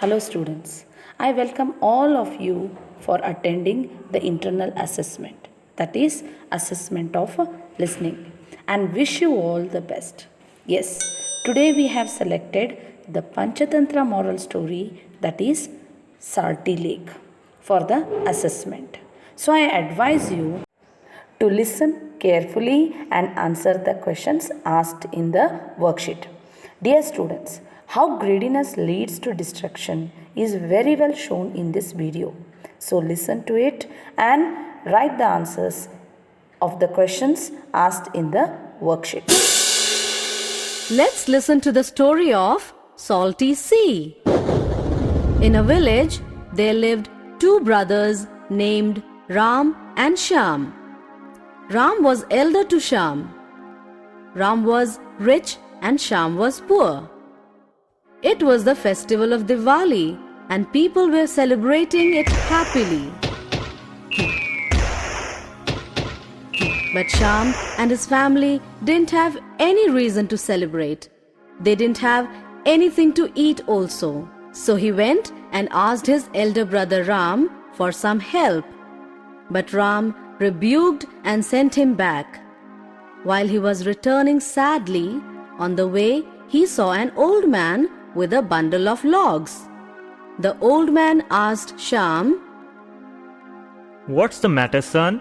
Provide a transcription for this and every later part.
Hello students, I welcome all of you for attending the internal assessment, that is assessment of listening, and wish you all the best. Yes, today we have selected the Panchatantra moral story, that is Salty Lake, for the assessment. So I advise you to listen carefully and answer the questions asked in the worksheet. Dear students, how greediness leads to destruction is very well shown in this video. So listen to it and write the answers of the questions asked in the worksheet. Let's listen to the story of Salty Sea. In a village, there lived two brothers named Ram and Shyam. Ram was elder to Shyam. Ram was rich and Shyam was poor. It was the festival of Diwali and people were celebrating it happily. But Shyam and his family didn't have any reason to celebrate. They didn't have anything to eat also. So he went and asked his elder brother Ram for some help. But Ram rebuked and sent him back. While he was returning sadly, on the way he saw an old man with a bundle of logs. The old man asked Shyam, "What's the matter, son?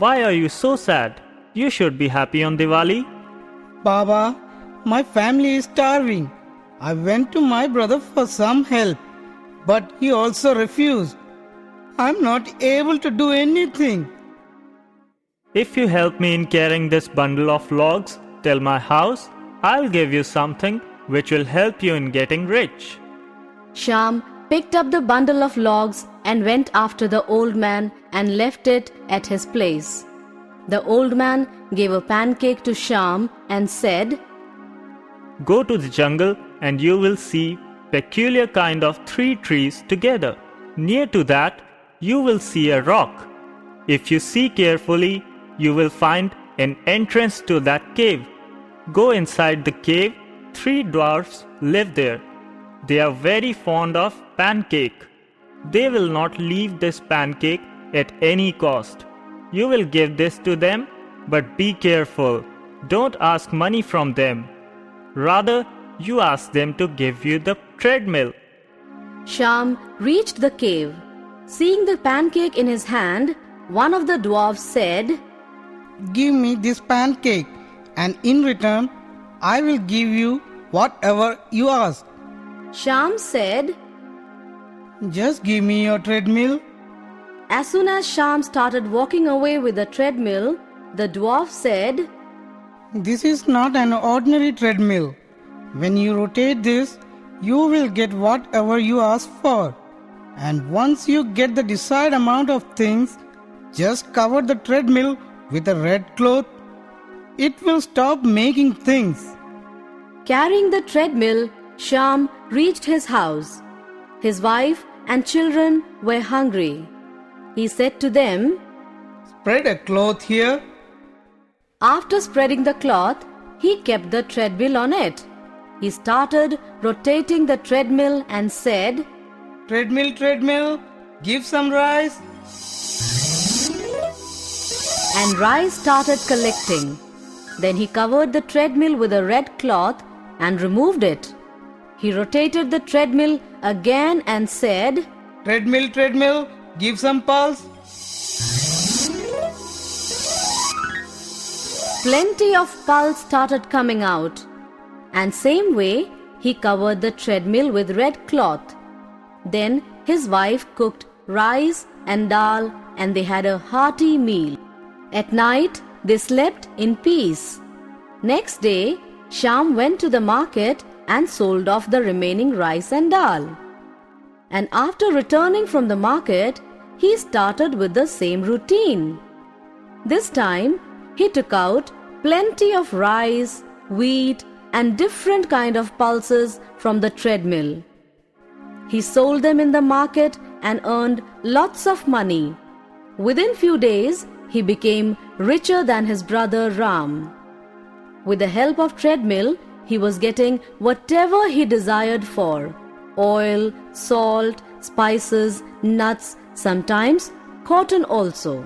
Why are you so sad? You should be happy on Diwali." Baba, my family is starving. I went to my brother for some help, but he also refused. I'm not able to do anything. If you help me in carrying this bundle of logs till my house, I'll give you something which will help you in getting rich. Shyam picked up the bundle of logs and went after the old man and left it at his place. The old man gave a pancake to Shyam and said, Go to the jungle and you will see peculiar kind of three trees together. Near to that, you will see a rock. If you see carefully, you will find an entrance to that cave. Go inside the cave. 3 dwarfs live there. They are very fond of pancake. They will not leave this pancake at any cost. You will give this to them, but be careful. Don't ask money from them. Rather, you ask them to give you the treadmill. Shyam reached the cave. Seeing the pancake in his hand, one of the dwarfs said, Give me this pancake, and in return, I will give you whatever you ask. Shyam said, Just give me your treadmill. As soon as Shyam started walking away with the treadmill, the dwarf said, This is not an ordinary treadmill. When you rotate this, you will get whatever you ask for. And once you get the desired amount of things, just cover the treadmill with a red cloth. It will stop making things. Carrying the treadmill, Shyam reached his house. His wife and children were hungry. He said to them, Spread a cloth here. After spreading the cloth, he kept the treadmill on it. He started rotating the treadmill and said, Treadmill, treadmill, give some rice. And rice started collecting. Then he covered the treadmill with a red cloth and removed it. He rotated the treadmill again and said, Treadmill, treadmill, give some pulse. Plenty of pulse started coming out. And same way, he covered the treadmill with red cloth. Then his wife cooked rice and dal and they had a hearty meal. At night, they slept in peace. Next day, Shyam went to the market and sold off the remaining rice and dal. And after returning from the market, he started with the same routine. This time, he took out plenty of rice, wheat, and different kind of pulses from the treadmill. He sold them in the market and earned lots of money. Within few days, he became richer than his brother Ram. With the help of treadmill, he was getting whatever he desired for. oil, salt, spices, nuts, sometimes cotton also.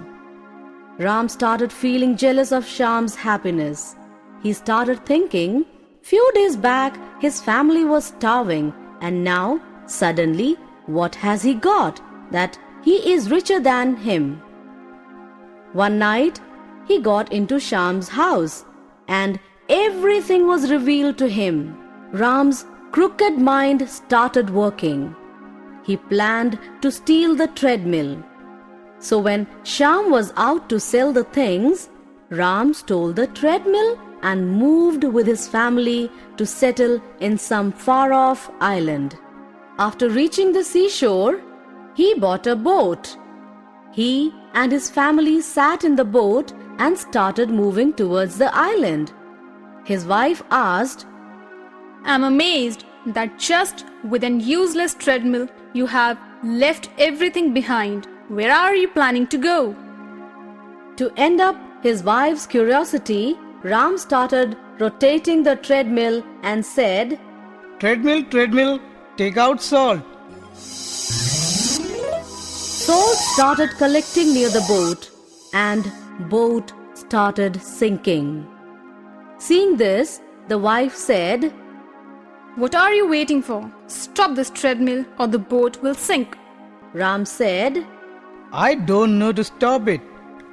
Ram started feeling jealous of Shyam's happiness. He started thinking, few days back his family was starving, and now suddenly what has he got that he is richer than him? One night he got into Shyam's house and everything was revealed to him. Ram's crooked mind started working. He planned to steal the treadmill. So when Shyam was out to sell the things, Ram stole the treadmill and moved with his family to settle in some far-off island. After reaching the seashore, he bought a boat. He and his family sat in the boat and started moving towards the island. His wife asked, I'm amazed that just with an useless treadmill you have left everything behind. Where are you planning to go? To end up his wife's curiosity, Ram started rotating the treadmill and said, Treadmill, treadmill, take out salt. Salt started collecting near the boat and boat started sinking. Seeing this, the wife said, What are you waiting for? Stop this treadmill or the boat will sink. Ram said, I don't know to stop it.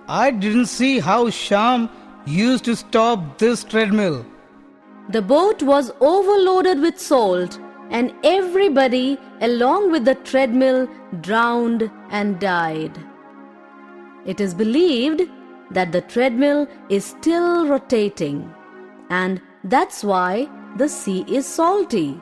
I didn't see how Shyam used to stop this treadmill. The boat was overloaded with salt and everybody along with the treadmill drowned and died. It is believed that the treadmill is still rotating, and that's why the sea is salty.